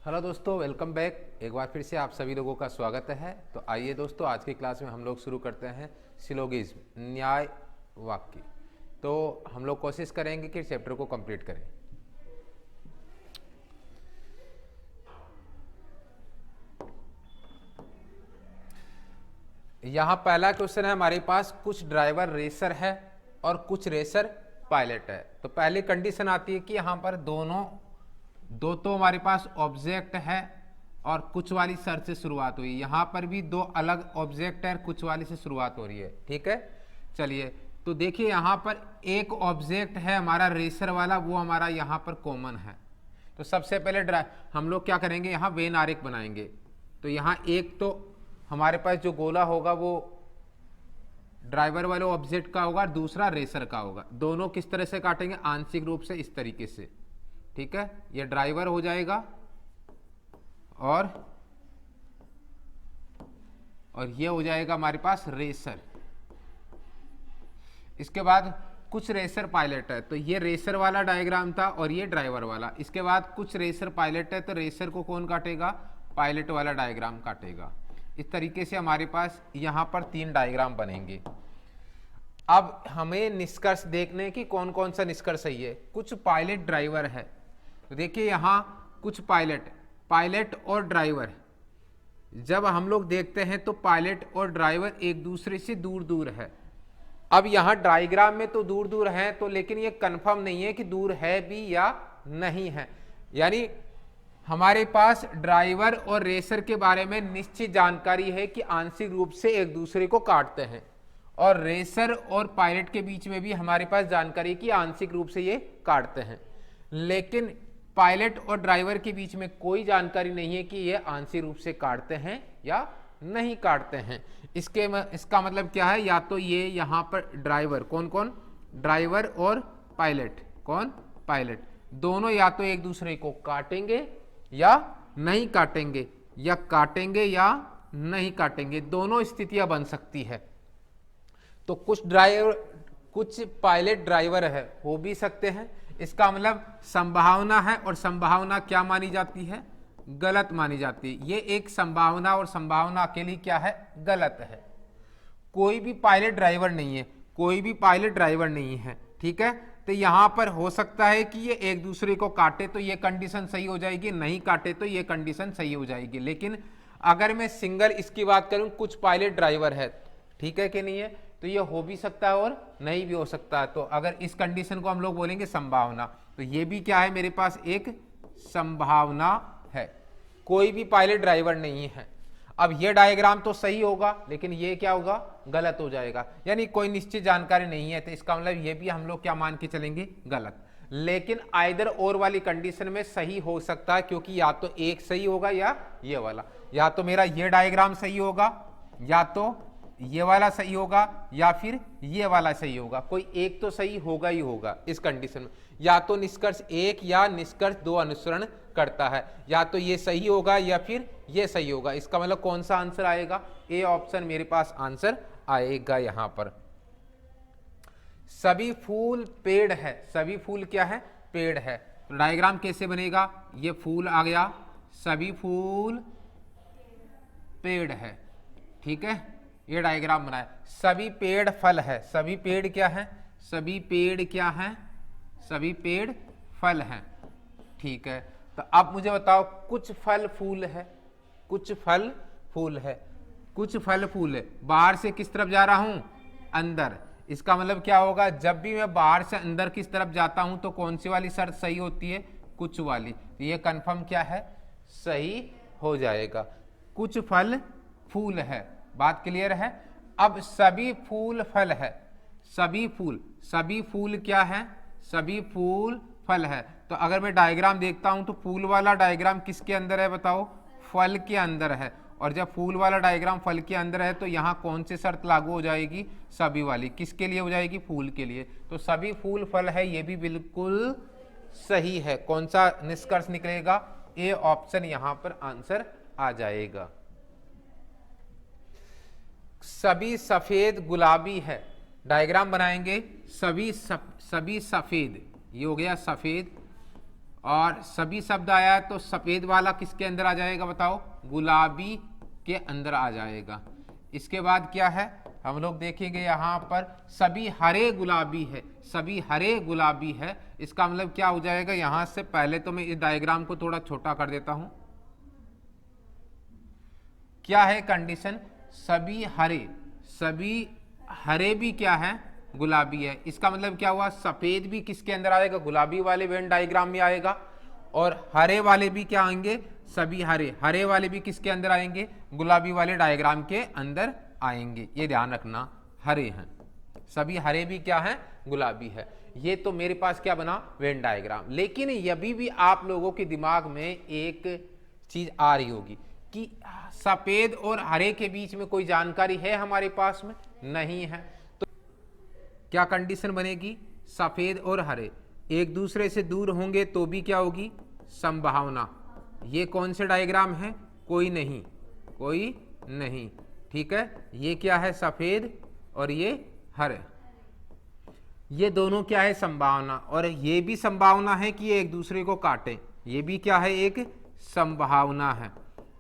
Hello दोस्तों, welcome back. एक बार फिर से आप सभी लोगों का स्वागत है। तो आइए दोस्तों, आज की क्लास में हम लोग शुरू करते हैं सिलोगिज्म, न्याय वाक्य। तो हम लोग कोशिश करेंगे कि चैप्टर को कंप्लीट करें। यहाँ पहला क्वेश्चन है हमारे पास, कुछ ड्राइवर रेसर है और कुछ रेसर पायलट है। तो पहली कंडीशन आती है कि यहाँ पर दो तो हमारे पास ऑब्जेक्ट है और कुछ वाली शर्त से शुरुआत हुई। यहाँ पर भी दो अलग ऑब्जेक्ट है, कुछ वाली से शुरुआत हो रही है। ठीक है, चलिए तो देखिए यहाँ पर एक ऑब्जेक्ट है हमारा रेसर वाला, वो हमारा यहाँ पर कॉमन है। तो सबसे पहले हम लोग क्या करेंगे, यहाँ वेन आरेख बनाएंगे। तो यहाँ एक तो हमारे पास जो गोला होगा वो ड्राइवर वाले ऑब्जेक्ट का होगा और दूसरा रेसर का होगा। दोनों किस तरह से काटेंगे, आंशिक रूप से इस तरीके से। ठीक है, ये ड्राइवर हो जाएगा और ये हो जाएगा हमारे पास रेसर। इसके बाद कुछ रेसर पायलट है, तो ये रेसर वाला डायग्राम था और ये ड्राइवर वाला। इसके बाद कुछ रेसर पायलट है, तो रेसर को कौन काटेगा, पायलट वाला डायग्राम काटेगा। इस तरीके से हमारे पास यहां पर 3 डायग्राम बनेंगे। अब हमें निष्कर्ष देखने की कौन कौन सा निष्कर्ष सही है। कुछ पायलट ड्राइवर है, तो देखिए यहां कुछ पायलट और ड्राइवर, जब हम लोग देखते हैं तो पायलट और ड्राइवर एक दूसरे से दूर दूर है। अब यहां डायग्राम में तो दूर दूर है, तो लेकिन ये कंफर्म नहीं है कि दूर है भी या नहीं है। यानी हमारे पास ड्राइवर और रेसर के बारे में निश्चित जानकारी है कि आंशिक रूप से एक दूसरे को काटते हैं, और रेसर और पायलट के बीच में भी हमारे पास जानकारी कि आंशिक रूप से ये काटते हैं। लेकिन पायलट और ड्राइवर के बीच में कोई जानकारी नहीं है कि ये आंशिक रूप से काटते हैं या नहीं काटते हैं। इसका मतलब क्या है, या तो ये यहाँ पर ड्राइवर, कौन कौन, ड्राइवर और पायलट, कौन, पायलट, दोनों या तो एक दूसरे को काटेंगे या नहीं काटेंगे, या काटेंगे या नहीं काटेंगे, दोनों स्थितियां बन सकती है। तो कुछ पायलट ड्राइवर है, हो भी सकते हैं। इसका मतलब संभावना है, और संभावना क्या मानी जाती है, गलत मानी जाती है। ये एक संभावना, और संभावना अकेली क्या है, गलत है। कोई भी पायलट ड्राइवर नहीं है, कोई भी पायलट ड्राइवर नहीं है। ठीक है, तो यहां पर हो सकता है कि ये एक दूसरे को काटे तो ये कंडीशन सही हो जाएगी, नहीं काटे तो ये कंडीशन सही हो जाएगी। लेकिन अगर मैं सिंगल इसकी बात करूं, कुछ पायलट ड्राइवर है, ठीक है कि नहीं है, तो ये हो भी सकता है और नहीं भी हो सकता है। तो अगर इस कंडीशन को हम लोग बोलेंगे संभावना, तो ये भी क्या है, मेरे पास एक संभावना है। कोई भी पायलट ड्राइवर नहीं है। अब ये डायग्राम तो सही होगा, लेकिन ये क्या होगा, गलत हो जाएगा। यानी कोई निश्चित जानकारी नहीं है, तो इसका मतलब ये भी हम लोग क्या मान के चलेंगे, गलत। लेकिन आइदर और वाली कंडीशन में सही हो सकता है, क्योंकि या तो एक सही होगा या ये वाला, या तो मेरा ये डायग्राम सही होगा, या तो ये वाला सही होगा, या फिर ये वाला सही होगा। कोई एक तो सही होगा ही होगा इस कंडीशन में। या तो निष्कर्ष एक या निष्कर्ष दो अनुसरण करता है, या तो ये सही होगा या फिर ये सही होगा। इसका मतलब कौन सा आंसर आएगा, ए ऑप्शन मेरे पास आंसर आएगा। यहां पर सभी फूल पेड़ है, सभी फूल क्या है, पेड़ है। तो डायग्राम कैसे बनेगा, ये फूल आ गया, सभी फूल पेड़ है। ठीक है, ये डायग्राम बनाया। सभी पेड़ फल है, सभी पेड़ क्या है, सभी पेड़ क्या है, सभी पेड़ फल हैं। ठीक है, तो अब मुझे बताओ, कुछ फल फूल है, कुछ फल फूल है, कुछ फल फूल है। बाहर से किस तरफ जा रहा हूं, अंदर। इसका मतलब क्या होगा, जब भी मैं बाहर से अंदर किस तरफ जाता हूं तो कौन सी वाली शर्त सही होती है, कुछ वाली। तो ये कंफर्म क्या है, सही हो जाएगा। कुछ फल फूल है, बात क्लियर है। अब सभी फूल फल है, सभी फूल क्या है, सभी फूल फल है। तो अगर मैं डायग्राम देखता हूं तो फूल वाला डायग्राम किसके अंदर है, बताओ, फल के अंदर है। और जब फूल वाला डायग्राम फल के अंदर है तो यहां कौन सी शर्त लागू हो जाएगी, सभी वाली। किसके लिए हो जाएगी, फूल के लिए। तो सभी फूल फल है, ये भी बिल्कुल सही है। कौन सा निष्कर्ष निकलेगा, ए ऑप्शन यहां पर आंसर आ जाएगा। सभी सफेद गुलाबी है, डायग्राम बनाएंगे, सभी सफेद, ये हो गया सफेद, और सभी शब्द आया तो सफेद वाला किसके अंदर आ जाएगा बताओ, गुलाबी के अंदर आ जाएगा। इसके बाद क्या है, हम लोग देखेंगे यहाँ पर सभी हरे गुलाबी है, सभी हरे गुलाबी है। इसका मतलब क्या हो जाएगा, यहां से पहले तो मैं इस डायग्राम को थोड़ा छोटा कर देता हूं। क्या है कंडीशन, सभी हरे भी क्या है, गुलाबी है। इसका मतलब क्या हुआ, सफेद भी किसके अंदर आएगा, गुलाबी वाले वेन डायग्राम में आएगा, और हरे वाले भी क्या आएंगे, सभी हरे वाले भी किसके अंदर आएंगे, गुलाबी वाले डायग्राम के अंदर आएंगे। ये ध्यान रखना, हरे हैं, सभी हरे भी क्या है, गुलाबी है। ये तो मेरे पास क्या बना, वेन डायग्राम। लेकिन अभी भी आप लोगों के दिमाग में एक चीज आ रही होगी कि सफेद और हरे के बीच में कोई जानकारी है हमारे पास में, नहीं है। तो क्या कंडीशन बनेगी, सफेद और हरे एक दूसरे से दूर होंगे तो भी क्या होगी, संभावना। ये कौन से डायग्राम है, कोई नहीं, ठीक है। ये क्या है, सफेद और ये हरे, ये दोनों क्या है, संभावना। और ये भी संभावना है कि ये एक दूसरे को काटे, ये भी क्या है, एक संभावना है,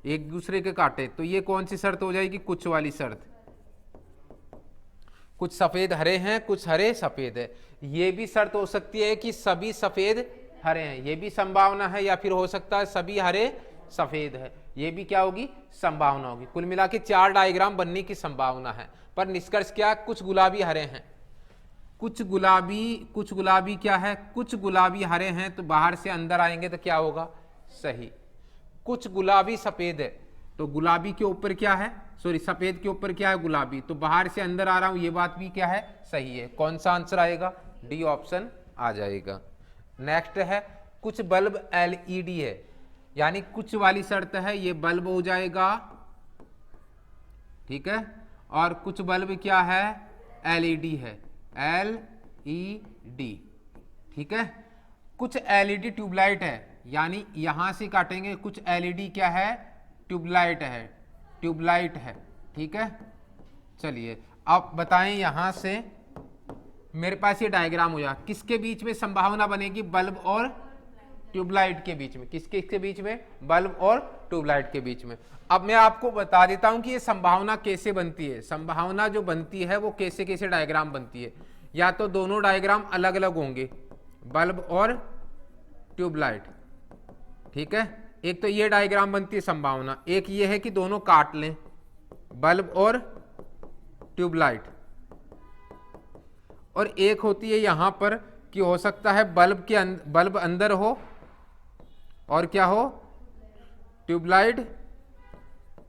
एक दूसरे के काटे। तो ये कौन सी शर्त हो जाएगी, कुछ वाली शर्त। कुछ सफेद हरे हैं, कुछ हरे सफेद है। ये भी शर्त हो सकती है कि सभी सफेद हरे हैं, ये भी संभावना है। या फिर हो सकता है सभी हरे सफेद है, ये भी क्या होगी, संभावना होगी। कुल मिला के 4 डायग्राम बनने की संभावना है। पर निष्कर्ष क्या, कुछ गुलाबी हरे हैं, कुछ गुलाबी क्या है, कुछ गुलाबी हरे हैं, तो बाहर से अंदर आएंगे तो क्या होगा, सही। कुछ गुलाबी सफेद है, तो गुलाबी के ऊपर क्या है, सॉरी सफेद के ऊपर क्या है, गुलाबी, तो बाहर से अंदर आ रहा हूं, ये बात भी क्या है, सही है। कौन सा आंसर आएगा, डी ऑप्शन आ जाएगा। नेक्स्ट है, कुछ बल्ब एलईडी है, यानी कुछ वाली शर्त है, ये बल्ब हो जाएगा, ठीक है। और कुछ बल्ब क्या है, एलईडी है, एलईडी, ठीक है। कुछ एलईडी ट्यूबलाइट है, यानी यहां से काटेंगे, कुछ एलईडी क्या है, ट्यूबलाइट है, ठीक है। चलिए अब बताएं, यहां से मेरे पास ये डायग्राम हो जाए, किसके बीच में संभावना बनेगी, बल्ब और ट्यूबलाइट के बीच में। किसके बीच में, बल्ब और ट्यूबलाइट के बीच में। अब मैं आपको बता देता हूं कि ये संभावना कैसे बनती है। संभावना जो बनती है वो कैसे कैसे डायग्राम बनती है। या तो दोनों डायग्राम अलग अलग होंगे, बल्ब और ट्यूबलाइट, ठीक है। एक तो ये डायग्राम बनती है संभावना, एक ये है कि दोनों काट लें, बल्ब और ट्यूबलाइट। और एक होती है यहां पर कि हो सकता है बल्ब अंदर हो और क्या हो, ट्यूबलाइट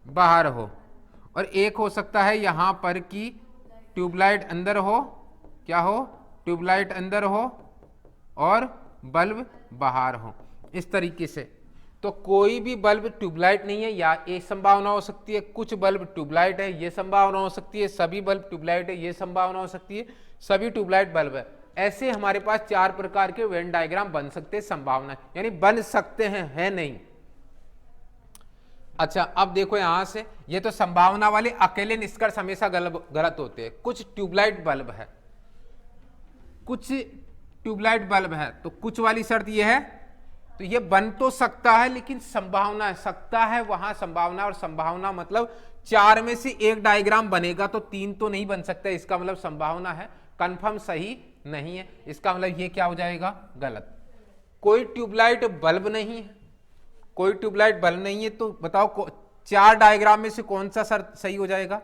बाहर हो। और एक हो सकता है यहां पर कि ट्यूबलाइट अंदर हो, क्या हो, ट्यूबलाइट अंदर हो और बल्ब बाहर हो, इस तरीके से। तो कोई भी बल्ब ट्यूबलाइट नहीं है, या एक संभावना हो सकती है कुछ बल्ब ट्यूबलाइट है, ये संभावना हो सकती है सभी बल्ब ट्यूबलाइट है, ये संभावना हो सकती है सभी ट्यूबलाइट बल्ब है। ऐसे हमारे पास 4 प्रकार के वेन डायग्राम बन सकते हैं, संभावना यानी बन सकते हैं, है नहीं। अच्छा अब देखो यहां से, ये तो संभावना वाले अकेले निष्कर्ष हमेशा गलत होते हैं। कुछ ट्यूबलाइट बल्ब है, कुछ ट्यूबलाइट बल्ब है, तो कुछ वाली शर्त ये है, तो ये बन तो सकता है लेकिन संभावना है, सकता है वहां संभावना। और संभावना मतलब 4 में से एक डायग्राम बनेगा तो 3 तो नहीं बन सकता, इसका मतलब संभावना है, कंफर्म सही नहीं है। इसका मतलब ये क्या हो जाएगा, गलत। कोई ट्यूबलाइट बल्ब नहीं है, कोई ट्यूबलाइट बल्ब नहीं है, तो बताओ 4 डायग्राम में से कौन सा शर्त सही हो जाएगा,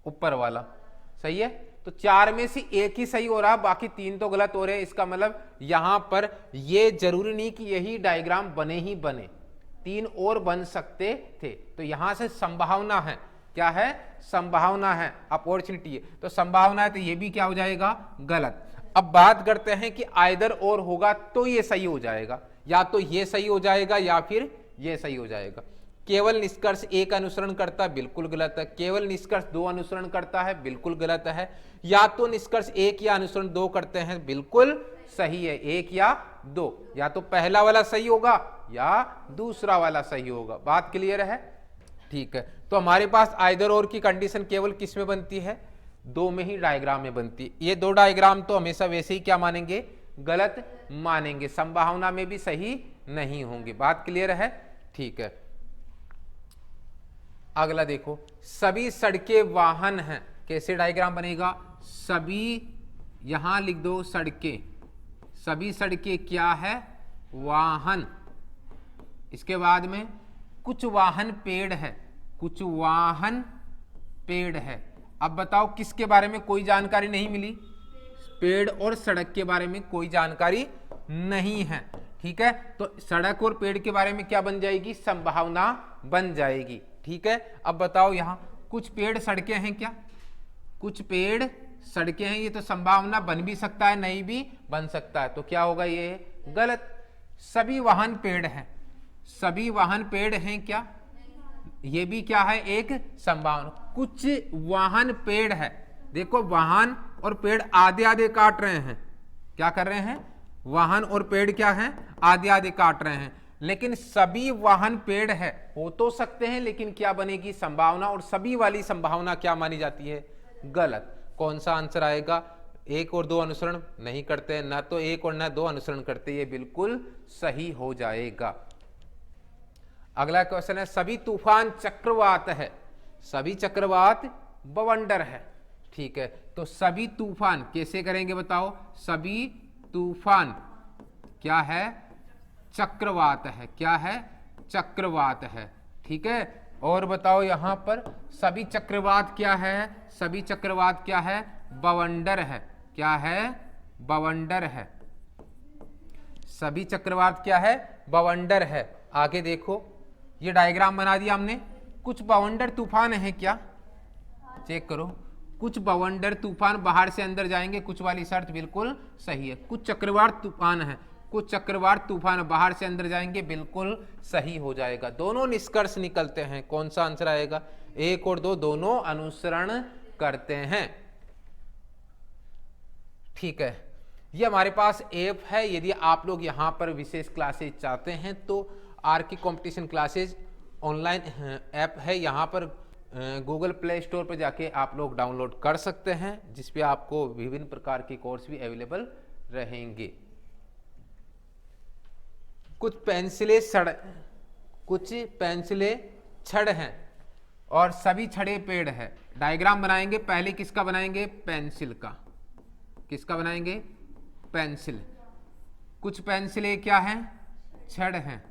ऊपर वाला सही है। तो 4 में से एक ही सही हो रहा, बाकी 3 तो गलत हो रहे हैं। इसका मतलब यहां पर ये जरूरी नहीं कि यही डायग्राम बने ही बने, 3 और बन सकते थे। तो यहां से संभावना है, क्या है, संभावना है, अपॉर्चुनिटी है। तो संभावना है तो ये भी क्या हो जाएगा, गलत। अब बात करते हैं कि आइदर और होगा तो ये सही हो जाएगा, या तो ये सही हो जाएगा या फिर ये सही हो जाएगा। केवल निष्कर्ष 1 अनुसरण करता है, बिल्कुल गलत है। केवल निष्कर्ष 2 अनुसरण करता है, बिल्कुल गलत है। या तो निष्कर्ष 1 या अनुसरण 2 करते हैं, बिल्कुल सही है, 1 या 2। या तो पहला वाला सही होगा या दूसरा वाला सही होगा। बात क्लियर है, ठीक है। तो हमारे पास आइदर और की कंडीशन केवल किस में बनती है, 2 में ही डायग्राम में बनती है। ये 2 डायग्राम तो हमेशा वैसे ही क्या मानेंगे, गलत मानेंगे, संभावना में भी सही नहीं होंगे। बात क्लियर है? ठीक है। अगला देखो, सभी सड़कें वाहन हैं। कैसे डायग्राम बनेगा? सभी, यहां लिख दो सड़कें, सभी सड़कें क्या है? वाहन। इसके बाद में कुछ वाहन पेड़ है, कुछ वाहन पेड़ है। अब बताओ किसके बारे में कोई जानकारी नहीं मिली? पेड़ और सड़क के बारे में कोई जानकारी नहीं है। ठीक है, तो सड़क और पेड़ के बारे में क्या बन जाएगी? संभावना बन जाएगी। ठीक है, अब बताओ यहां कुछ पेड़ सड़कें हैं क्या? कुछ पेड़ सड़कें हैं, ये तो संभावना बन भी सकता है, नहीं भी बन सकता है, तो क्या होगा? ये गलत। सभी वाहन पेड़ हैं, सभी वाहन पेड़ हैं क्या? ये भी क्या है? एक संभावना। कुछ वाहन पेड़ है, देखो वाहन और पेड़ आधे आधे काट रहे हैं। क्या कर रहे हैं? वाहन और पेड़ क्या हैं? आधे आधे काट रहे हैं। लेकिन सभी वाहन पेड़ है, हो तो सकते हैं, लेकिन क्या बनेगी? संभावना। और सभी वाली संभावना क्या मानी जाती है? गलत। कौन सा आंसर आएगा? 1 और 2 अनुसरण नहीं करते, ना तो 1 और ना 2 अनुसरण करते, ये बिल्कुल सही हो जाएगा। अगला क्वेश्चन है, सभी तूफान चक्रवात है। सभी चक्रवात बवंडर है। ठीक है, तो सभी तूफान कैसे करेंगे बताओ? सभी तूफान क्या है? चक्रवात है। क्या है? चक्रवात है। ठीक है, और बताओ यहां पर सभी चक्रवात क्या है? सभी चक्रवात क्या है? बवंडर है। क्या है? बवंडर है। सभी चक्रवात क्या है? बवंडर है। आगे देखो, ये डायग्राम बना दिया हमने। कुछ बवंडर तूफान है क्या? चेक करो, कुछ बवंडर तूफान बाहर से अंदर जाएंगे, कुछ वाली शर्त बिल्कुल सही है। कुछ चक्रवात तूफान है, कुछ चक्रवात तूफान बाहर से अंदर जाएंगे, बिल्कुल सही हो जाएगा। दोनों निष्कर्ष निकलते हैं। कौन सा आंसर आएगा? 1 और 2 दोनों अनुसरण करते हैं। ठीक है, ये हमारे पास ऐप है। यदि आप लोग यहाँ पर विशेष क्लासेज चाहते हैं तो आर की कंपटीशन क्लासेज ऑनलाइन ऐप है, यहाँ पर गूगल प्ले स्टोर पर जाके आप लोग डाउनलोड कर सकते हैं, जिसपे आपको विभिन्न प्रकार के कोर्स भी अवेलेबल रहेंगे। कुछ पेंसिलें छड़ हैं और सभी छड़े पेड़ है। डायग्राम बनाएंगे, पहले किसका बनाएंगे? पेंसिल का। किसका बनाएंगे? पेंसिल। कुछ पेंसिलें क्या हैं? छड़ हैं।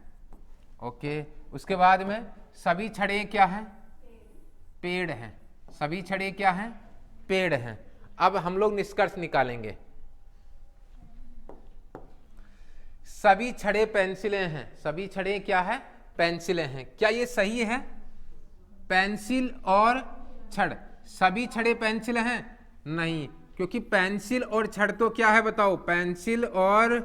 ओके, उसके बाद में सभी छड़े क्या हैं? पेड़ हैं। सभी छड़े क्या हैं? पेड़ हैं। अब हम लोग निष्कर्ष निकालेंगे। सभी छड़े पेंसिलें हैं। सभी छड़े क्या है? पेंसिलें हैं। क्या ये सही है? पेंसिल और छड़, सभी छड़े पेंसिल हैं? नहीं, क्योंकि पेंसिल और छड़ तो क्या है बताओ? पेंसिल और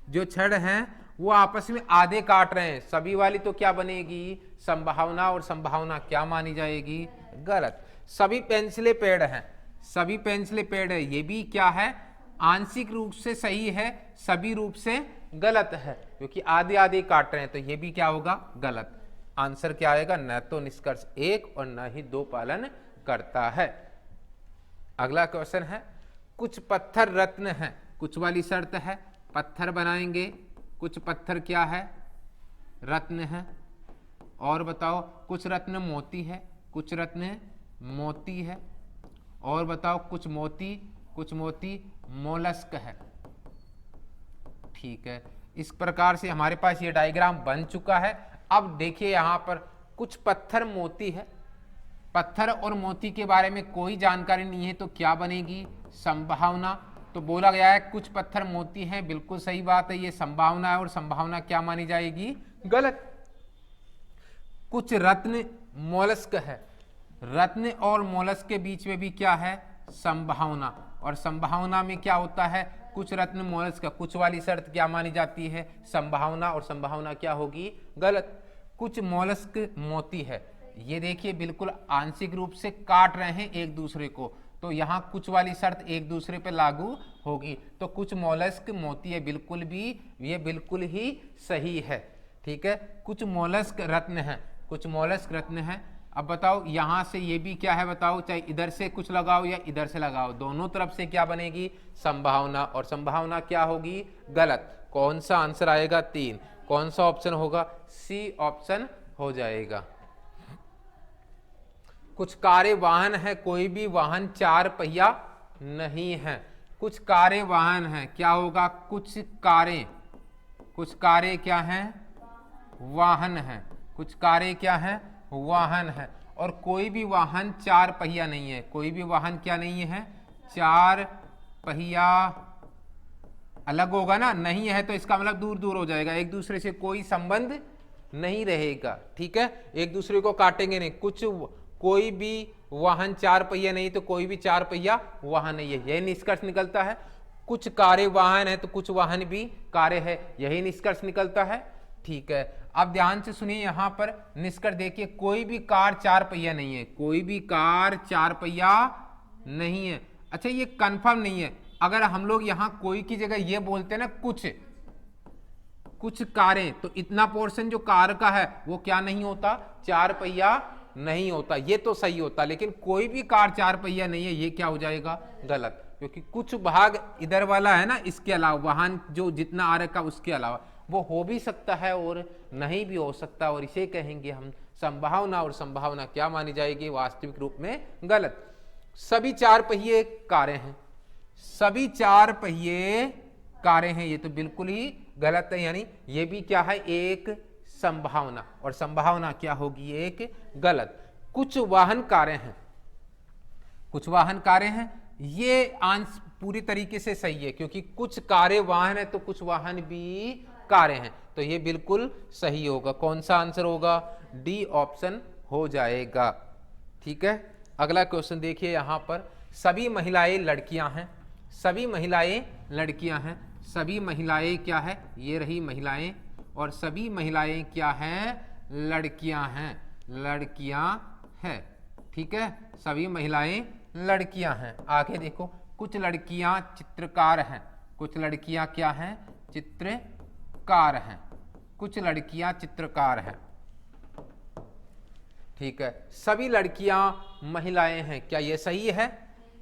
जो छड़ हैं वो आपस में आधे काट रहे हैं। सभी वाली तो क्या बनेगी? संभावना, और संभावना क्या मानी जाएगी? गलत। सभी पेंसिलें पेड़ हैं, सभी पेंसिलें पेड़ है, ये भी क्या है? आंशिक रूप से सही है, सभी रूप से गलत है, क्योंकि आधे आधे काट रहे हैं, तो ये भी क्या होगा? गलत। आंसर क्या आएगा? न तो निष्कर्ष 1 और न ही 2 पालन करता है। अगला क्वेश्चन है, कुछ पत्थर रत्न हैं। कुछ वाली शर्त है, पत्थर बनाएंगे, कुछ पत्थर क्या है? रत्न है। और बताओ, कुछ रत्न मोती है, कुछ रत्न मोती है। और बताओ, कुछ मोती मोलस्क है। ठीक है, इस प्रकार से हमारे पास ये डायग्राम बन चुका है। अब देखिए यहाँ पर कुछ पत्थर मोती है। पत्थर और मोती के बारे में कोई जानकारी नहीं है, तो क्या बनेगी? संभावना। तो बोला गया है कुछ पत्थर मोती हैं, बिल्कुल सही बात है, ये संभावना है, और संभावना क्या मानी जाएगी? गलत। कुछ रत्न मोलस्क है। रत्न और मोलस्क के बीच में भी क्या है? संभावना। और संभावना में क्या होता है? कुछ रत्न मोलस्क। कुछ वाली शर्त क्या मानी जाती है? संभावना, और संभावना क्या होगी? गलत। कुछ मोलस्क मोती है, ये देखिए बिल्कुल आंशिक रूप से काट रहे हैं एक दूसरे को, तो यहाँ कुछ वाली शर्त एक दूसरे पे लागू होगी। तो कुछ मोलस्क मोती है, बिल्कुल भी ये बिल्कुल ही सही है। ठीक है, कुछ मोलस्क रत्न है, कुछ मोलस्क रत्न है। अब बताओ यहाँ से ये भी क्या है बताओ? चाहे इधर से कुछ लगाओ या इधर से लगाओ, दोनों तरफ से क्या बनेगी? संभावना। और संभावना क्या होगी? गलत। कौन सा आंसर आएगा 3, कौन सा ऑप्शन होगा, सी ऑप्शन हो जाएगा। कुछ कारें वाहन है, कोई भी वाहन 4 पहिया नहीं है। कुछ कारें वाहन है, क्या होगा, कुछ कारें क्या हैं, वाहन है। कुछ कारें क्या हैं, वाहन है। और कोई भी वाहन 4 पहिया नहीं है, कोई भी वाहन क्या नहीं है, 4 पहिया। अलग होगा ना, नहीं है तो इसका मतलब दूर दूर हो जाएगा, एक दूसरे से कोई संबंध नहीं रहेगा, ठीक है, एक दूसरे को काटेंगे नहीं। कोई भी वाहन 4 पहिया नहीं तो कोई भी 4 पहिया वाहन नहीं है, यही निष्कर्ष निकलता है। कुछ कारें वाहन है तो कुछ वाहन भी कारें है, यही निष्कर्ष निकलता है, ठीक है। अब ध्यान से सुनिए, यहां पर निष्कर्ष देखिए, कोई भी कार 4 पहिया नहीं है, कोई भी कार 4 पहिया नहीं है। अच्छा, ये कंफर्म नहीं है, अगर हम लोग यहां कोई की जगह ये बोलते हैं ना कुछ कारें, तो इतना पोर्शन जो कार का है वो क्या नहीं होता, 4 पहिया नहीं होता, ये तो सही होता। लेकिन कोई भी कार 4 पहिया नहीं है, ये क्या हो जाएगा, गलत, क्योंकि कुछ भाग इधर वाला है ना, इसके अलावा वाहन जो जितना आ रखा उसके अलावा, वो हो भी सकता है और नहीं भी हो सकता, और इसे कहेंगे हम संभावना। और संभावना क्या मानी जाएगी, वास्तविक रूप में गलत। सभी 4 पहिए कारें हैं, सभी 4 पहिए कारें हैं, ये तो बिल्कुल ही गलत है, यानी ये भी क्या है, एक संभावना, और संभावना क्या होगी, एक गलत। कुछ वाहन कारें हैं, कुछ वाहन कारें हैं, ये आंसर पूरी तरीके से सही है, क्योंकि कुछ कारें वाहन है तो कुछ वाहन भी कारें हैं, तो ये बिल्कुल सही होगा। कौन सा आंसर होगा, डी ऑप्शन हो जाएगा, ठीक है। अगला क्वेश्चन देखिए, यहां पर सभी महिलाएं लड़कियां हैं, सभी महिलाएं लड़कियां हैं, सभी महिलाएं क्या है, ये रही महिलाएं, और सभी महिलाएं क्या हैं, लड़कियां हैं, लड़कियां हैं, ठीक है, सभी महिलाएं लड़कियां हैं। आगे देखो, कुछ लड़कियां चित्रकार हैं, कुछ लड़कियां क्या हैं, चित्रकार हैं, कुछ लड़कियां चित्रकार हैं, ठीक है। सभी लड़कियां महिलाएं हैं, क्या ये सही है,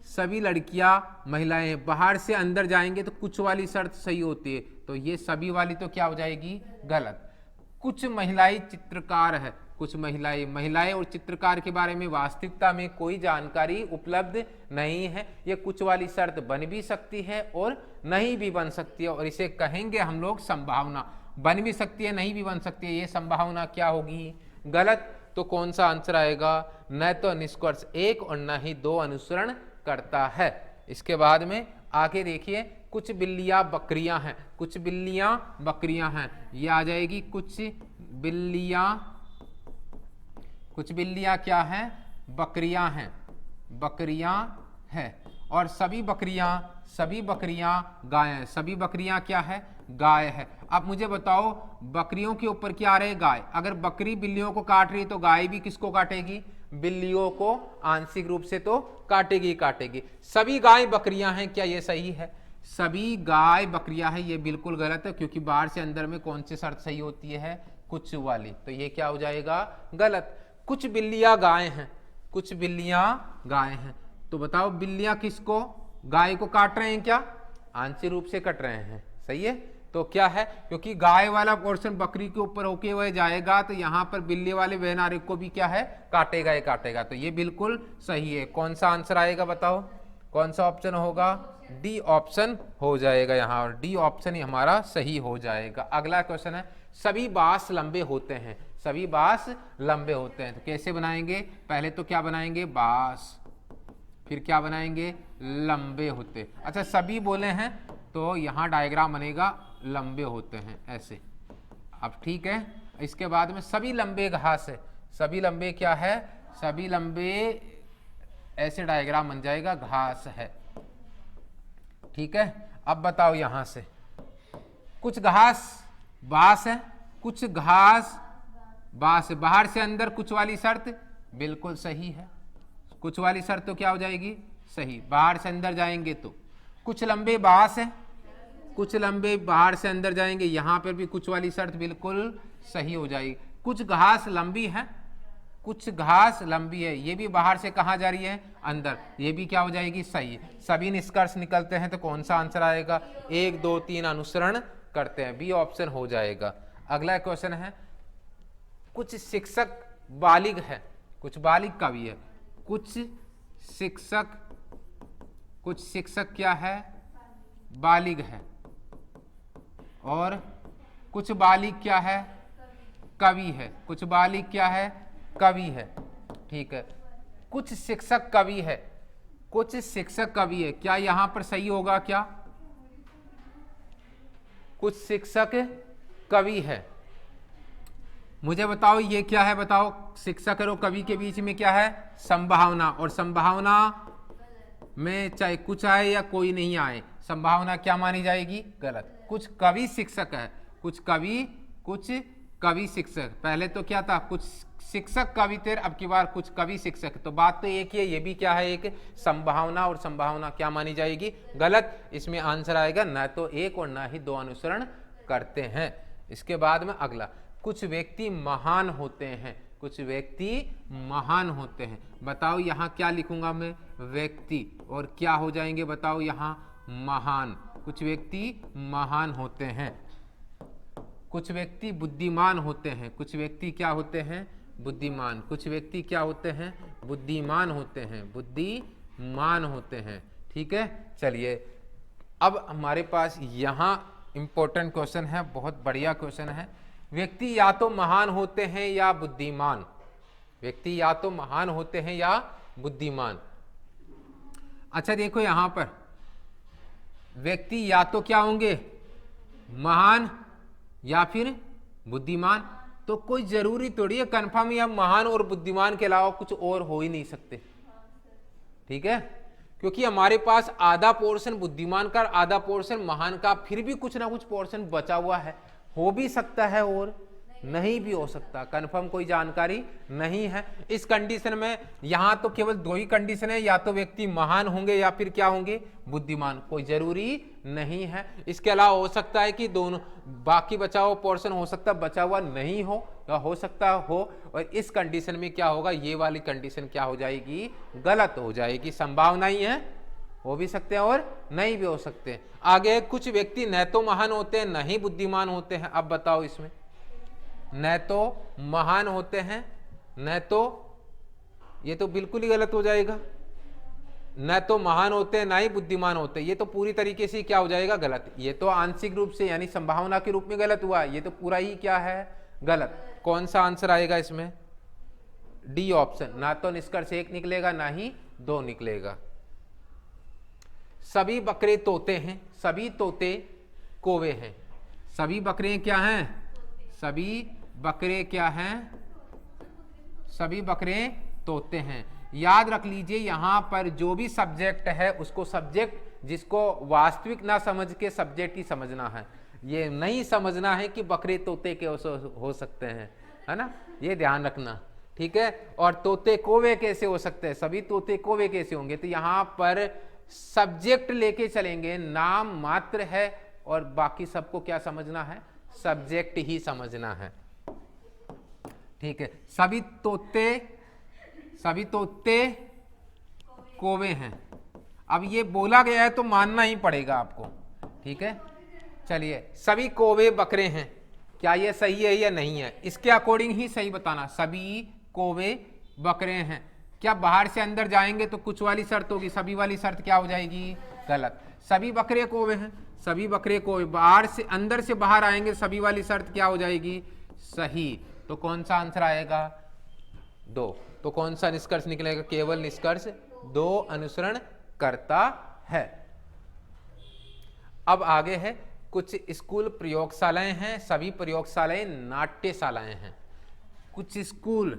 सभी लड़कियां महिलाएं। बाहर से अंदर जाएंगे तो कुछ वाली शर्त सही होती है, तो ये सभी वाली तो क्या हो जाएगी, गलत। कुछ महिलाएं चित्रकार है, कुछ महिलाएं और चित्रकार के बारे में वास्तविकता में कोई जानकारी उपलब्ध नहीं है, ये कुछ वाली शर्त बन भी सकती है और नहीं भी बन सकती है, और इसे कहेंगे हम लोग संभावना। बन भी सकती है, नहीं भी बन सकती है, ये संभावना क्या होगी, गलत। तो कौन सा आंसर आएगा, न तो निष्कर्ष 1 और न ही 2 अनुसरण करता है। इसके बाद में आगे देखिए, कुछ बिल्लियां बकरियां हैं, कुछ बिल्लियां बकरियां हैं, ये आ जाएगी कुछ बिल्लियां क्या हैं, बकरियां हैं, बकरियां हैं। और सभी बकरियां गाय हैं, सभी बकरियां क्या है, गाय है। अब मुझे बताओ, बकरियों के ऊपर क्या आ रहे, गाय। अगर बकरी बिल्लियों को काट रही है तो गाय भी किसको काटेगी, बिल्लियों को आंशिक रूप से तो काटेगी काटेगी। सभी गाय बकरियां हैं, क्या ये सही है, सभी गाय बकरियां हैं, ये बिल्कुल गलत है, क्योंकि बाहर से अंदर में कौन सी शर्त सही होती है, कुछ वाली, तो ये क्या हो जाएगा, गलत। कुछ बिल्लियां गाय हैं, कुछ बिल्लियां गाय हैं, तो बताओ बिल्लियां किसको, गाय को काट रहे हैं क्या, आंशिक रूप से कट रहे हैं, सही है। तो क्या है, क्योंकि गाय वाला पोर्शन बकरी के ऊपर होके वह जाएगा, तो यहां पर बिल्ली वाले वेनारे को भी क्या है, काटेगा ही काटेगा, तो ये बिल्कुल सही है। कौन सा आंसर आएगा बताओ, कौन सा ऑप्शन होगा, डी ऑप्शन हो जाएगा यहाँ, और डी ऑप्शन ही हमारा सही हो जाएगा। अगला क्वेश्चन है, सभी बांस लंबे होते हैं, सभी बांस लंबे होते हैं, तो कैसे बनाएंगे, पहले तो क्या बनाएंगे, बांस, फिर क्या बनाएंगे, लंबे होते। अच्छा, सभी बोले हैं तो यहाँ डायग्राम बनेगा, लंबे होते हैं ऐसे। अब ठीक है, इसके बाद में सभी लंबे घास है, सभी लंबे क्या है, सभी लंबे, ऐसे डायग्राम बन जाएगा, घास है, ठीक है। अब बताओ यहां से, कुछ घास बांस है, कुछ घास बांस, बाहर से अंदर कुछ वाली शर्त बिल्कुल सही है, कुछ वाली शर्त तो क्या हो जाएगी, सही। बाहर से अंदर जाएंगे तो कुछ लंबे बांस है, कुछ लंबे बाहर से अंदर जाएंगे, यहां पर भी कुछ वाली शर्त बिल्कुल सही हो जाएगी। कुछ घास लंबी है, कुछ घास लंबी है, ये भी बाहर से कहाँ जा रही है, अंदर, ये भी क्या हो जाएगी, सही। सभी निष्कर्ष निकलते हैं, तो कौन सा आंसर आएगा, 1 2 3 अनुसरण करते हैं, बी ऑप्शन हो जाएगा। अगला क्वेश्चन है, कुछ शिक्षक बालिग है, कुछ बालिग कवि है, कुछ शिक्षक क्या है, बालिग है, और कुछ बालिग क्या है, कवि है, कुछ बालिग क्या है, कवि है। ठीक है, कुछ शिक्षक कवि है, कुछ शिक्षक कवि है, क्या यहां पर सही होगा? क्या कुछ शिक्षक कवि है? मुझे बताओ ये क्या है, बताओ। शिक्षक और कवि के बीच में क्या है? संभावना, और संभावना में चाहे कुछ आए या कोई नहीं आए, संभावना क्या मानी जाएगी? गलत। कुछ कवि शिक्षक है, कुछ कवि शिक्षक। पहले तो क्या था? कुछ शिक्षक कवि थे, अब की बार कुछ कवि शिक्षक। तो बात तो एक ही है, ये भी क्या है? एक संभावना, और संभावना क्या मानी जाएगी? गलत। इसमें आंसर आएगा न तो एक और न ही दो अनुसरण करते हैं। इसके बाद में अगला, कुछ व्यक्ति महान होते हैं, कुछ व्यक्ति महान होते हैं। बताओ यहाँ क्या लिखूंगा मैं? व्यक्ति, और क्या हो जाएंगे बताओ यहाँ? महान। कुछ व्यक्ति महान होते हैं, कुछ व्यक्ति बुद्धिमान होते हैं, कुछ व्यक्ति क्या होते हैं? बुद्धिमान। कुछ व्यक्ति क्या होते हैं? बुद्धिमान होते हैं, बुद्धिमान होते हैं। ठीक है, चलिए अब हमारे पास यहाँ इंपॉर्टेंट क्वेश्चन है, बहुत बढ़िया क्वेश्चन है। व्यक्ति या तो महान होते हैं या बुद्धिमान, व्यक्ति या तो महान होते हैं या बुद्धिमान। अच्छा देखो यहां पर, व्यक्ति या तो क्या होंगे? महान या फिर बुद्धिमान। तो कोई जरूरी थोड़ी है कंफर्म या महान और बुद्धिमान के अलावा कुछ और हो ही नहीं सकते। ठीक है, क्योंकि हमारे पास आधा पोर्शन बुद्धिमान का, आधा पोर्शन महान का, फिर भी कुछ ना कुछ पोर्शन बचा हुआ है। हो भी सकता है और नहीं भी हो सकता, कंफर्म कोई जानकारी नहीं है। इस कंडीशन में यहां तो केवल दो ही कंडीशन है, या तो व्यक्ति महान होंगे या फिर क्या होंगे? बुद्धिमान। कोई जरूरी नहीं है। इसके अलावा हो सकता है कि दोनों, बाकी बचा हुआ पोर्शन हो सकता है बचा हुआ नहीं हो, या हो सकता हो। और इस कंडीशन में क्या होगा? ये वाली कंडीशन क्या हो जाएगी? गलत हो जाएगी। संभावना ही है, हो भी सकते हैं और नहीं भी हो सकते हैं। आगे, कुछ व्यक्ति न तो महान होते हैं न ही बुद्धिमान होते हैं। अब बताओ इसमें, न तो महान होते हैं, न तो, ये तो बिल्कुल ही गलत हो जाएगा। न तो महान होते हैं ना ही बुद्धिमान होते हैं, ये तो पूरी तरीके से क्या हो जाएगा? गलत। ये तो आंशिक रूप से यानी संभावना के रूप में गलत हुआ, ये तो पूरा ही क्या है? गलत। कौन सा आंसर आएगा इसमें? D option. ना तो निष्कर्ष एक निकलेगा ना ही दो निकलेगा। सभी बकरे तोते हैं, सभी तोते कौवे हैं। सभी बकरे क्या हैं? सभी बकरे क्या हैं? सभी बकरे तोते हैं। याद रख लीजिए, यहां पर जो भी सब्जेक्ट है उसको सब्जेक्ट, जिसको वास्तविक ना समझ के सब्जेक्ट ही समझना है। ये नहीं समझना है कि बकरे तोते के हो सकते हैं, है ना, ये ध्यान रखना। ठीक है, और तोते कौवे कैसे हो सकते हैं? सभी तोते कौवे कैसे होंगे? तो यहां पर सब्जेक्ट लेके चलेंगे, नाम मात्र है और बाकी सबको क्या समझना है? सब्जेक्ट ही समझना है। ठीक है, सभी तोते कौवे हैं। अब ये बोला गया है तो मानना ही पड़ेगा आपको। ठीक है, चलिए, सभी कौवे बकरे हैं, क्या ये सही है या नहीं है? इसके अकॉर्डिंग ही सही बताना। सभी कौवे बकरे हैं, क्या बाहर से अंदर जाएंगे तो कुछ वाली शर्त होगी, सभी वाली शर्त क्या हो जाएगी? गलत। सभी बकरे कौवे हैं, सभी बकरे कौवे, बाहर से अंदर से बाहर आएंगे, सभी वाली शर्त क्या हो जाएगी? सही। तो कौन सा आंसर आएगा? दो। तो कौन सा निष्कर्ष निकलेगा? केवल निष्कर्ष दो अनुसरण करता है। अब आगे है, कुछ स्कूल प्रयोगशालाएं हैं, सभी प्रयोगशालाएं नाट्यशालाएं हैं। कुछ स्कूल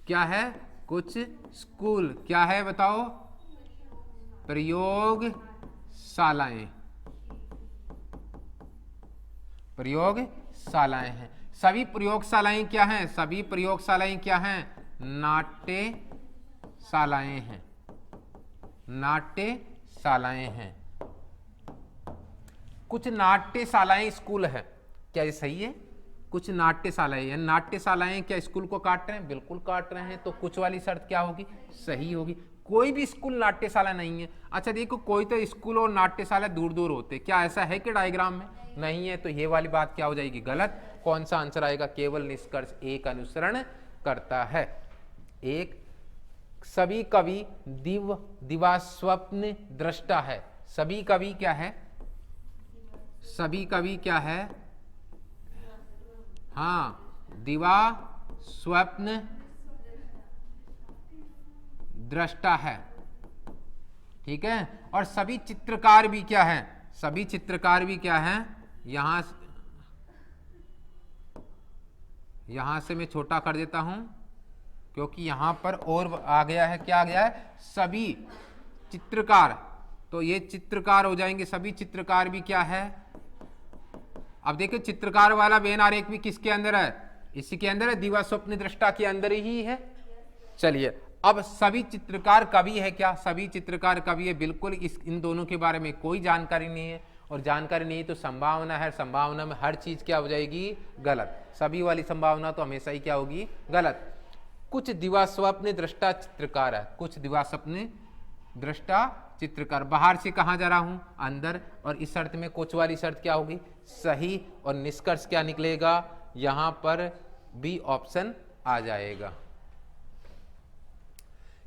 क्या है? कुछ स्कूल क्या है बताओ? प्रयोगशालाएं, प्रयोगशालाएं हैं। सभी प्रयोगशालाएं क्या हैं? सभी प्रयोगशालाएं क्या हैं? नाट्यशालाएं हैं, नाट्यशालाएं हैं। कुछ नाट्यशालाएं स्कूल है, क्या ये सही है? कुछ नाट्यशालाएं हैं। नाट्यशालाएं क्या स्कूल को काट रहे हैं? बिल्कुल काट रहे हैं। तो कुछ वाली शर्त क्या होगी? सही होगी। कोई भी स्कूल नाट्यशाला नहीं है। अच्छा देखो, कोई तो स्कूल और नाट्यशाला दूर दूर होते, क्या ऐसा है कि डायग्राम में? नहीं है, तो ये वाली बात क्या हो जाएगी, गलत। कौन सा आंसर आएगा, केवल निष्कर्ष एक अनुसरण करता है। एक, सभी कवि दिवा स्वप्न दृष्टा है। सभी कवि क्या है, सभी कवि क्या है, हाँ, दिवा स्वप्न दृष्टा है, ठीक है। और सभी चित्रकार भी क्या है, सभी चित्रकार भी क्या है, यहां से मैं छोटा कर देता हूं क्योंकि यहां पर और आ गया है, क्या आ गया है, सभी चित्रकार, तो ये चित्रकार हो जाएंगे। सभी चित्रकार भी क्या है, अब देखिए चित्रकार वाला वेन आरेख भी किसके अंदर है, इसी के अंदर है, दिवा स्वप्न दृष्टा के अंदर ही है। चलिए अब सभी चित्रकार कवि है क्या, सभी चित्रकार कवि है, बिल्कुल। इन दोनों के बारे में कोई जानकारी नहीं है, और जानकारी नहीं तो संभावना है, संभावना में हर चीज क्या हो जाएगी, गलत। सभी वाली संभावना तो हमेशा ही क्या होगी, गलत। कुछ दिवा स्वप्न दृष्टा चित्रकार है, कुछ दिवा स्वप्न दृष्टा चित्रकार, बाहर से कहां जा रहा हूं, अंदर, और इस शर्त में कुछ वाली शर्त क्या होगी, सही, और निष्कर्ष क्या निकलेगा, यहां पर बी ऑप्शन आ जाएगा।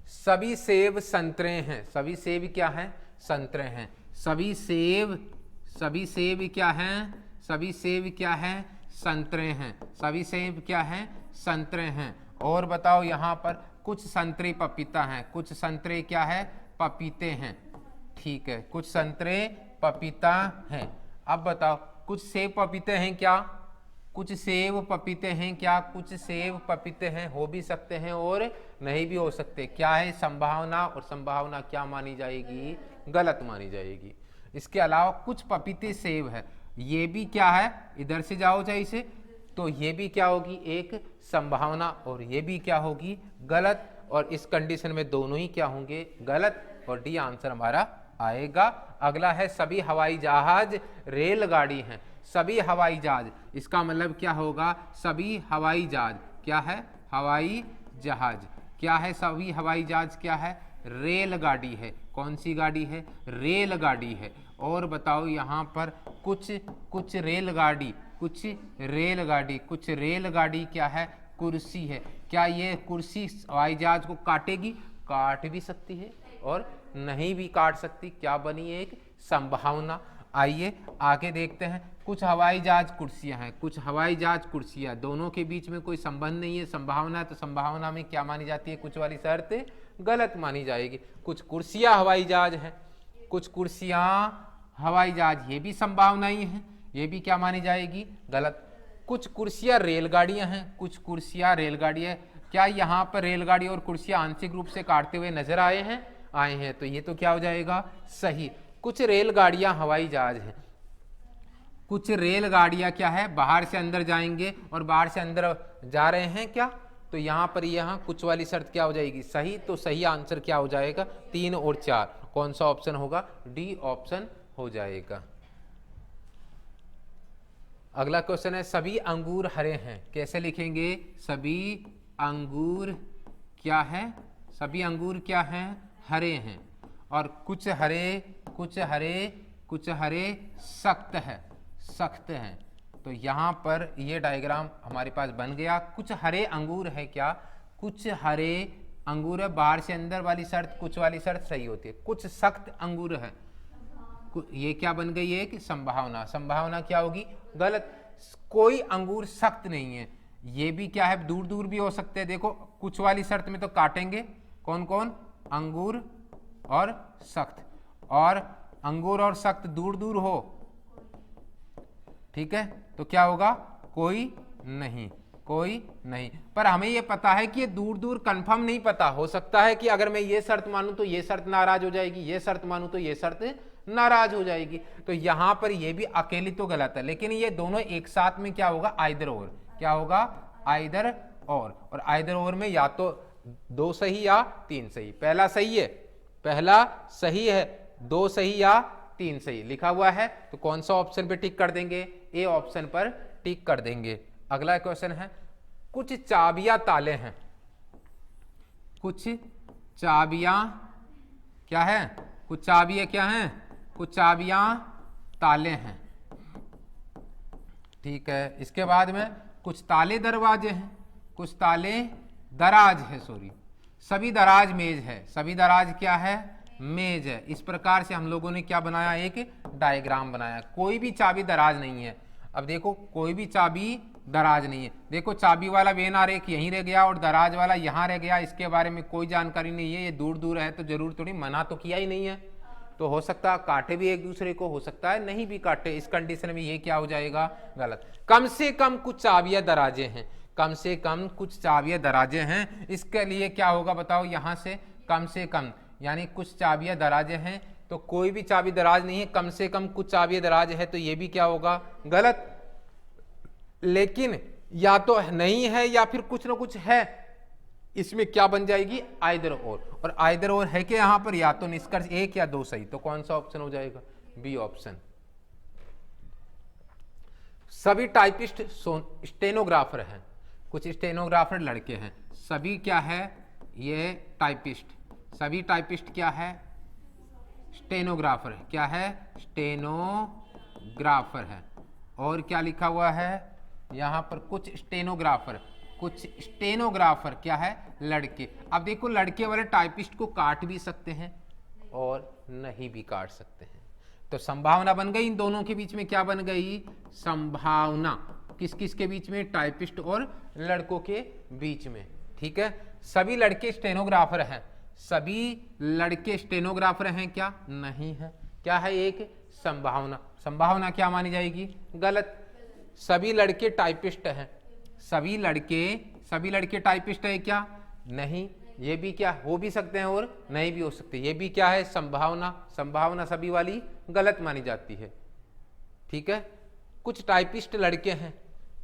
सभी सेब संतरे हैं, सभी सेब क्या हैं, संतरे हैं। सभी सेब क्या हैं, सभी सेब क्या हैं, संतरे हैं। सभी सेब क्या हैं, संतरे हैं। और बताओ यहां पर कुछ संतरे पपीता हैं, कुछ संतरे क्या है, पपीते हैं, ठीक है, कुछ संतरे पपीता हैं। अब बताओ कुछ सेब पपीते हैं क्या, कुछ सेब पपीते हैं क्या, कुछ सेब पपीते हैं, हो भी सकते हैं और नहीं भी हो सकते। क्या है, संभावना, और संभावना क्या मानी जाएगी, गलत मानी जाएगी। इसके अलावा कुछ पपीते सेब है, ये भी क्या है, इधर से जाओ चाहे इसे, तो ये भी क्या होगी, एक संभावना, और ये भी क्या होगी, गलत। और इस कंडीशन में दोनों ही क्या होंगे, गलत, और डी आंसर हमारा आएगा। अगला है सभी हवाई जहाज रेलगाड़ी हैं, सभी हवाई जहाज, इसका मतलब क्या होगा, सभी हवाई जहाज क्या है, हवाई जहाज क्या है, सभी हवाई जहाज क्या है, रेलगाड़ी है। कौन सी गाड़ी है, रेलगाड़ी है। और बताओ यहाँ पर कुछ रेलगाड़ी, कुछ रेलगाड़ी क्या है, कुर्सी है। क्या ये कुर्सी हवाई जहाज को काटेगी, काट भी सकती है और नहीं भी काट सकती, क्या बनी एक संभावना। आइए आगे देखते हैं। कुछ हवाई जहाज कुर्सियां हैं, कुछ हवाई जहाज कुर्सियां, दोनों के बीच में कोई संबंध नहीं है, संभावना, तो संभावना में क्या मानी जाती है, कुछ वाली शर्त गलत मानी जाएगी। कुछ कुर्सियां हवाई जहाज हैं, कुछ कुर्सियां हवाई जहाज, ये भी संभावना ही है, ये भी क्या मानी जाएगी, गलत। कुछ कुर्सियां रेलगाड़ियां हैं, कुछ कुर्सियां रेलगाड़ियां, क्या यहाँ पर रेलगाड़ी और कुर्सियां आंशिक रूप से काटते हुए नजर आए हैं, तो ये तो क्या हो जाएगा, सही। कुछ रेलगाड़ियां हवाई जहाज हैं, कुछ रेलगाड़ियां क्या है, बाहर से अंदर जाएंगे और बाहर से अंदर जा रहे हैं क्या, तो यहाँ पर यहाँ कुछ वाली शर्त क्या हो जाएगी, सही। तो सही आंसर क्या हो जाएगा, 3 और 4, कौन सा ऑप्शन होगा, डी ऑप्शन हो जाएगा। अगला क्वेश्चन है सभी अंगूर हरे हैं, कैसे लिखेंगे, सभी अंगूर क्या है, सभी अंगूर क्या हैं, हरे हैं। और कुछ हरे सख्त हैं। तो यहाँ पर ये डायग्राम हमारे पास बन गया। कुछ हरे अंगूर है क्या, कुछ हरे अंगूर है, बाहर से अंदर वाली शर्त, कुछ वाली शर्त सही होती है। कुछ सख्त अंगूर है, ये क्या बन गई, एक संभावना, संभावना क्या होगी, गलत। कोई अंगूर सख्त नहीं है, ये भी क्या है, दूर दूर भी हो सकते हैं। देखो कुछ वाली शर्त में तो काटेंगे, कौन कौन, अंगूर और सख्त, और अंगूर और सख्त दूर दूर हो, ठीक है, तो क्या होगा, कोई नहीं, कोई नहीं। पर हमें ये पता है कि ये दूर दूर कंफर्म नहीं पता, हो सकता है कि अगर मैं ये शर्त मानूं तो ये शर्त नाराज हो जाएगी, ये शर्त मानूं तो ये शर्त नाराज हो जाएगी। तो यहां पर ये भी अकेली तो गलत है, लेकिन ये दोनों एक साथ में क्या होगा, आइदर और, क्या होगा, आइदर और आइदर और में या तो 2 सही या 3 सही। पहला सही है, पहला सही है, 2 सही या 3 सही लिखा हुआ है, तो कौन सा ऑप्शन पे टिक कर देंगे, ए ऑप्शन पर टिक कर देंगे। अगला क्वेश्चन है कुछ चाबियां ताले हैं, कुछ चाबियां क्या है, कुछ चाबियां क्या हैं, कुछ चाबियां ताले हैं, ठीक है। इसके बाद में कुछ ताले दरवाजे हैं, कुछ ताले दराज है, सॉरी, सभी दराज मेज है। सभी दराज क्या है? मेज है। इस प्रकार से हम लोगों ने क्या बनाया? एक डायग्राम बनाया। कोई भी चाबी दराज नहीं है। अब देखो, कोई भी चाबी दराज नहीं है। देखो, चाबी वाला वेन आरेख यहीं रह गया और दराज वाला यहाँ रह गया। इसके बारे में कोई जानकारी नहीं है, ये दूर दूर है, तो जरूर थोड़ी, मना तो किया ही नहीं है। तो हो सकता है काटे भी एक दूसरे को, हो सकता है नहीं भी काटे। इस कंडीशन में ये क्या हो जाएगा? गलत। कम से कम कुछ चाबियां दराजे हैं, कम से कम कुछ चाबियां दराजे हैं। इसके लिए क्या होगा बताओ? यहां से कम से कम, यानी कुछ चाबियां दराजे हैं, तो कोई भी चाबी दराज नहीं है, कम से कम कुछ चाबियां दराज है, तो ये भी क्या होगा? गलत। लेकिन या तो नहीं है या फिर कुछ ना कुछ है, इसमें क्या बन जाएगी? आइदर और आइदर और है कि यहां पर या तो निष्कर्ष एक या दो सही, तो कौन सा ऑप्शन हो जाएगा? B option. सभी टाइपिस्ट स्टेनोग्राफर हैं, कुछ स्टेनोग्राफर लड़के हैं। सभी क्या है? ये टाइपिस्ट, सभी टाइपिस्ट क्या है? स्टेनोग्राफर है। क्या है? स्टेनोग्राफर है। और क्या लिखा हुआ है यहां पर? कुछ स्टेनोग्राफर, कुछ स्टेनोग्राफर क्या है? लड़के। अब देखो, लड़के वाले टाइपिस्ट को काट भी सकते हैं और नहीं भी काट सकते हैं, तो संभावना बन गई। इन दोनों के बीच में क्या बन गई? संभावना। किस किस के बीच में? टाइपिस्ट और लड़कों के बीच में। ठीक है। सभी लड़के स्टेनोग्राफर हैं। सभी लड़के स्टेनोग्राफर हैं क्या? नहीं है। क्या है? एक संभावना। संभावना क्या मानी जाएगी? गलत। सभी लड़के टाइपिस्ट हैं। सभी लड़के टाइपिस्ट है क्या? नहीं। ये भी क्या हो भी सकते हैं और नहीं भी हो सकते। ये भी क्या है? संभावना। संभावना सभी वाली गलत मानी जाती है। ठीक है। कुछ टाइपिस्ट लड़के हैं,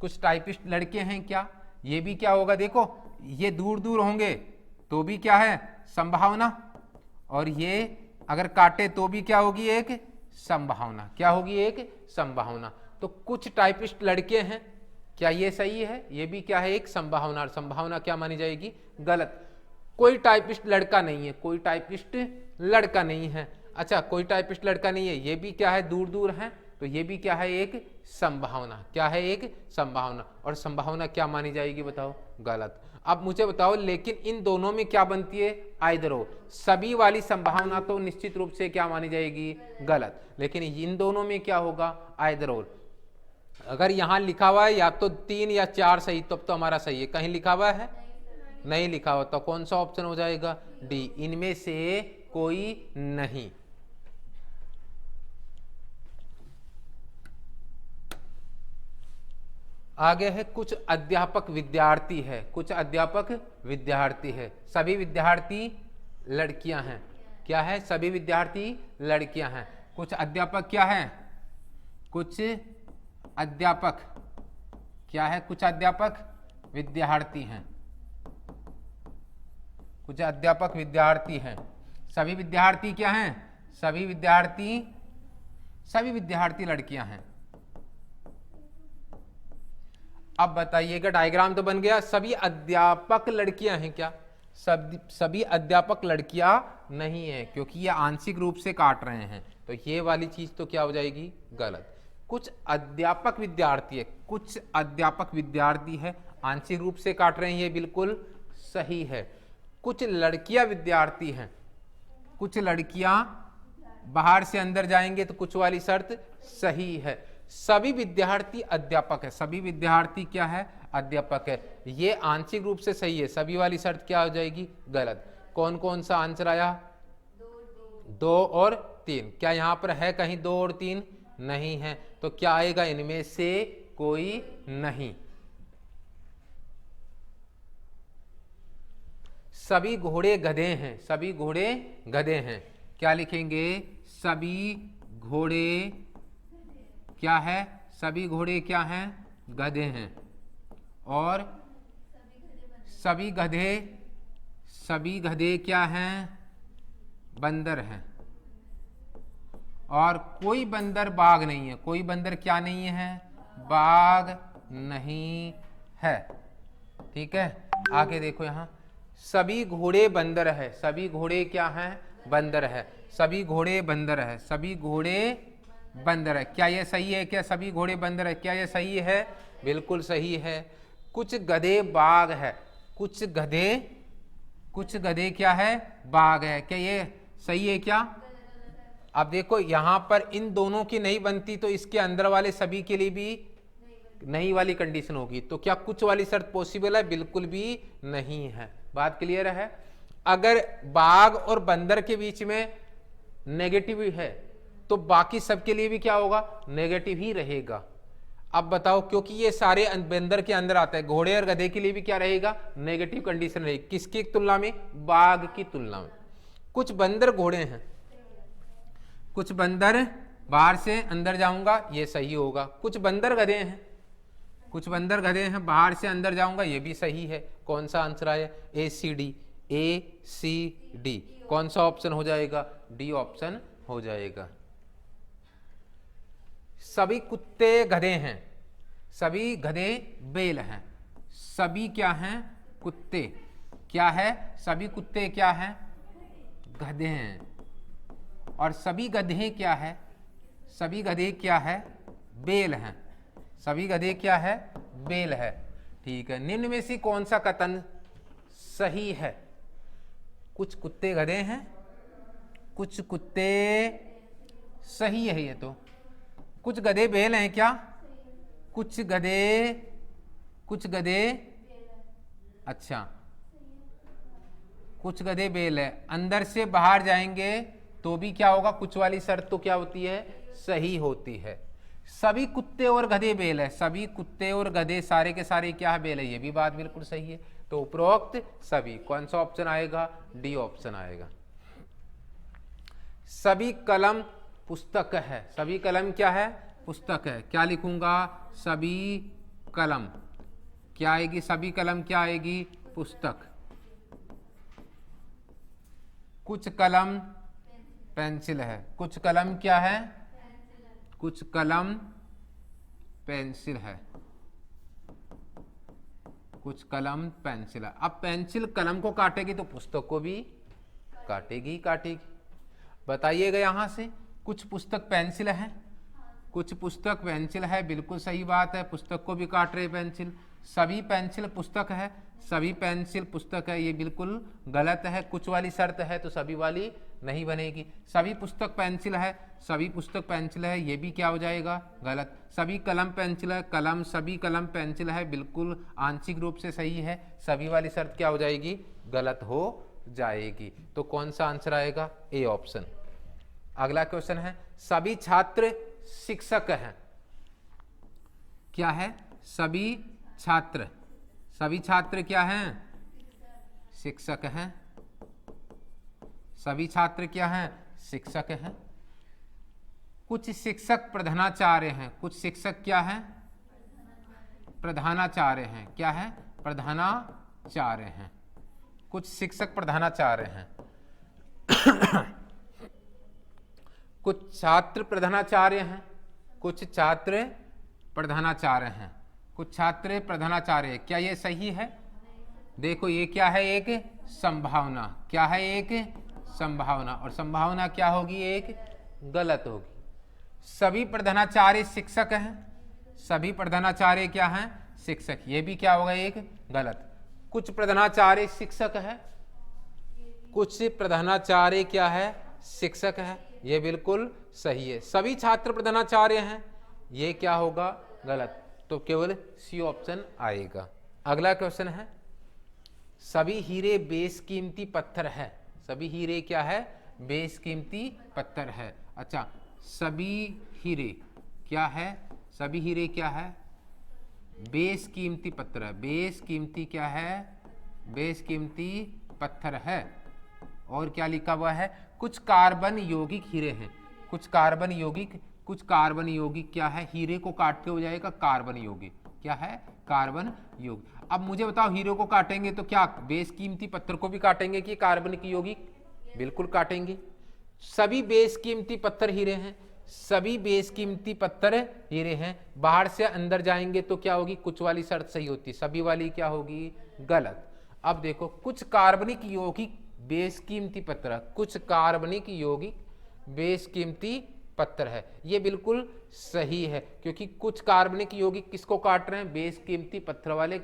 कुछ टाइपिस्ट लड़के हैं क्या? ये भी क्या होगा? देखो, ये दूर दूर होंगे तो भी क्या है? संभावना। और ये अगर काटे तो भी क्या होगी? एक संभावना। क्या होगी? एक संभावना। तो कुछ टाइपिस्ट लड़के हैं, क्या ये सही है? ये भी क्या है? एक संभावना। और संभावना क्या मानी जाएगी? गलत। कोई टाइपिस्ट लड़का नहीं है, कोई टाइपिस्ट लड़का नहीं है। अच्छा, कोई टाइपिस्ट लड़का नहीं है, ये भी क्या है? दूर दूर है, तो ये भी क्या है? एक संभावना। क्या है? एक संभावना। और संभावना क्या मानी जाएगी बताओ? गलत। अब मुझे बताओ, लेकिन इन दोनों में क्या बनती है? आइदर और। सभी वाली संभावना तो निश्चित रूप से क्या मानी जाएगी? गलत। लेकिन इन दोनों में क्या होगा? आइदर और। अगर यहां लिखा हुआ है या तो 3 या 4 सही, तब तो हमारा सही है। कहीं लिखा हुआ है? नहीं लिखा हुआ, तो कौन सा ऑप्शन हो जाएगा? डी, इनमें से कोई नहीं। आगे है कुछ अध्यापक विद्यार्थी है, कुछ अध्यापक विद्यार्थी है। सभी विद्यार्थी लड़कियां हैं। क्या है? सभी विद्यार्थी लड़कियां हैं। कुछ अध्यापक क्या है? कुछ अध्यापक क्या है? कुछ अध्यापक विद्यार्थी हैं, कुछ अध्यापक विद्यार्थी हैं। सभी विद्यार्थी क्या हैं? सभी विद्यार्थी लड़कियां हैं। अब बताइएगा, डायग्राम तो बन गया। सभी अध्यापक लड़कियां हैं क्या? सभी अध्यापक लड़कियां नहीं है, क्योंकि ये आंशिक रूप से काट रहे हैं, तो ये वाली चीज तो क्या हो जाएगी? गलत। कुछ अध्यापक विद्यार्थी है, कुछ अध्यापक विद्यार्थी है, आंशिक रूप से काट रहे हैं, ये बिल्कुल सही है। कुछ लड़कियां विद्यार्थी हैं, कुछ लड़कियां बाहर से अंदर जाएंगे, तो कुछ वाली शर्त सही है। सभी विद्यार्थी अध्यापक है, सभी विद्यार्थी क्या है? अध्यापक है, ये आंशिक रूप से सही है। सभी वाली शर्त क्या हो जाएगी? गलत। कौन कौन सा आंसर आया? 2 और 3। क्या यहां पर है कहीं 2 और 3? नहीं है, तो क्या आएगा? इनमें से कोई नहीं। सभी घोड़े गधे हैं, सभी घोड़े गधे हैं। क्या लिखेंगे? सभी घोड़े क्या है? सभी घोड़े क्या हैं? गधे हैं। और सभी गधे क्या हैं? बंदर हैं। और कोई बंदर बाघ नहीं है, कोई बंदर क्या नहीं है? बाघ नहीं है। ठीक है। आगे देखो, यहां सभी घोड़े बंदर है, सभी घोड़े क्या हैं? बंदर है। सभी घोड़े बंदर है, सभी घोड़े बंदर है। क्या ये सही है? क्या सभी घोड़े बंदर है? क्या ये सही है? बिल्कुल सही है। कुछ गधे बाघ है। कुछ गधे क्या है? बाघ है। क्या ये सही है क्या? अब देखो यहां पर इन दोनों की नहीं बनती तो इसके अंदर वाले सभी के लिए भी नहीं वाली कंडीशन होगी। तो क्या कुछ वाली शर्त पॉसिबल है? बिल्कुल भी नहीं है। बात क्लियर है? अगर बाघ और बंदर के बीच में नेगेटिव है तो बाकी सबके लिए भी क्या होगा? नेगेटिव ही रहेगा। अब बताओ, क्योंकि ये सारे बंदर के अंदर आता है, घोड़े और गधे के लिए भी क्या रहेगा? नेगेटिव कंडीशन रहेगी। किसकी तुलना में? बाघ की तुलना में। कुछ बंदर घोड़े हैं, कुछ बंदर, बाहर से अंदर जाऊंगा ये सही होगा। कुछ बंदर गधे हैं, कुछ बंदर गधे हैं, बाहर से अंदर जाऊंगा ये भी सही है। कौन सा आंसर आया? ACD। ACD कौन सा ऑप्शन हो जाएगा? डी ऑप्शन हो जाएगा। सभी कुत्ते गधे हैं, सभी गधे बेल हैं। सभी क्या हैं? कुत्ते। क्या है? सभी कुत्ते क्या हैं? गधे हैं। और सभी गधे क्या है? सभी गधे क्या है? बेल हैं। सभी गधे क्या है? बेल है। ठीक है, निम्न में से कौन सा कथन सही है? कुछ कुत्ते गधे हैं, कुछ कुत्ते, सही है ये तो। कुछ गधे बेल हैं क्या? कुछ गधे, अच्छा, कुछ गधे बेल है। अंदर से बाहर जाएंगे तो भी क्या होगा? कुछ वाली शर्त तो क्या होती है? सही होती है। सभी कुत्ते और गधे बेल है। सभी कुत्ते और गधे सारे के सारे क्या है? बेल है। ये भी बात बिल्कुल सही है। तो उपरोक्त सभी कौन सा ऑप्शन आएगा? डी ऑप्शन आएगा। सभी कलम पुस्तक है। सभी कलम क्या है? पुस्तक है। क्या लिखूंगा? सभी कलम क्या आएगी? सभी कलम क्या आएगी? पुस्तक। कुछ कलम पेंसिल है। कुछ कलम क्या है? कुछ कलम पेंसिल है। कुछ कलम पेंसिल है। अब पेंसिल कलम को काटेगी तो पुस्तक को भी काटेगी काटेगी। बताइएगा यहां से, कुछ पुस्तक पेंसिल है, कुछ पुस्तक पेंसिल है, बिल्कुल सही बात है। पुस्तक को भी काट रहे पेंसिल। सभी पेंसिल पुस्तक है, सभी पेंसिल पुस्तक है, ये बिल्कुल गलत है। कुछ वाली शर्त है तो सभी वाली नहीं बनेगी। सभी पुस्तक पेंसिल है, सभी पुस्तक पेंसिल है, ये भी क्या हो जाएगा? गलत। सभी कलम पेंसिल है, कलम, सभी कलम पेंसिल है, बिल्कुल आंशिक रूप से सही है। सभी वाली शर्त क्या हो जाएगी? गलत हो जाएगी। तो कौन सा आंसर आएगा? A option. अगला क्वेश्चन है, सभी छात्र शिक्षक हैं। क्या है? सभी छात्र, सभी छात्र क्या हैं? शिक्षक हैं। सभी छात्र क्या हैं? शिक्षक हैं। कुछ शिक्षक प्रधानाचार्य हैं। कुछ शिक्षक क्या हैं? प्रधानाचार्य हैं। क्या है? प्रधानाचार्य हैं। कुछ शिक्षक प्रधानाचार्य हैं। कुछ छात्र प्रधानाचार्य हैं, कुछ छात्र प्रधानाचार्य हैं, कुछ छात्र प्रधानाचार्य। क्या ये सही है? देखो ये क्या है? एक संभावना। क्या है? एक संभावना। और संभावना क्या होगी? एक गलत होगी। सभी प्रधानाचार्य शिक्षक हैं। सभी प्रधानाचार्य क्या हैं? शिक्षक। ये भी क्या होगा? एक गलत। कुछ प्रधानाचार्य शिक्षक है, कुछ प्रधानाचार्य क्या है? शिक्षक है, ये बिल्कुल सही है। सभी छात्र प्रधानाचार्य हैं, ये क्या होगा? गलत। तो केवल सी ऑप्शन आएगा। अगला क्वेश्चन है, सभी हीरे बेशकीमती पत्थर है। सभी हीरे क्या है? बेशकीमती पत्थर है। अच्छा, सभी हीरे क्या है? सभी हीरे क्या है? बेशकीमती पत्थर है। बेशकीमती क्या है? बेशकीमती पत्थर है। और क्या लिखा हुआ है? कुछ कार्बन यौगिक हीरे हैं। कुछ कार्बन यौगिक क्या है? हीरे को काट के हो जाएगा कार्बन यौगिक। क्या है? कार्बन यौगिक। अब मुझे बताओ, हीरे को काटेंगे तो क्या बेशकीमती पत्थर को भी काटेंगे कि कार्बन की यौगिक? बिल्कुल काटेंगे। सभी बेशकीमती पत्थर हीरे हैं, सभी बेशकीमती पत्थर हीरे हैं। बाहर से अंदर जाएंगे तो क्या होगी? कुछ वाली शर्त सही होती, सभी वाली क्या होगी? गलत। अब देखो, कुछ कार्बनिक यौगिक बेशकीमती पत्थर, कुछ कार्बनिक यौगिक बेशकीमती पत्थर है। ये बिल्कुल सही है, क्योंकि कुछ कार्बनिक यौगिक किसको काट रहे हैं, बेशकीमती पत्थर वाले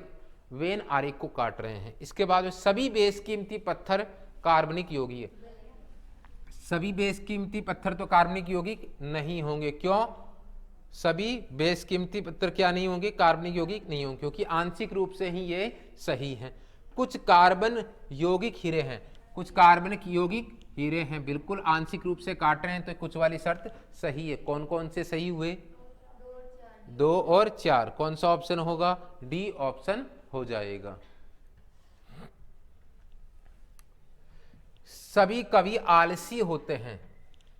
वेन आरेख को काट रहे हैं। इसके बाद सभी बेशकीमती पत्थर कार्बनिक यौगिक है। सभी बेशकीमती पत्थर तो कार्बनिक यौगिक नहीं होंगे। क्यों? सभी बेशकीमती पत्थर क्या नहीं होंगे, कार्बनिक यौगिक नहीं होंगे, क्योंकि आंशिक रूप से ही ये सही हैं। कुछ कार्बन यौगिक हीरे हैं, कुछ कार्बनिक यौगिक हीरे हैं, बिल्कुल आंशिक रूप से काट रहे हैं, तो कुछ वाली शर्त सही है। कौन कौन से सही हुए, 2 और 4। कौन सा ऑप्शन होगा, डी ऑप्शन हो जाएगा। सभी कवि आलसी होते हैं,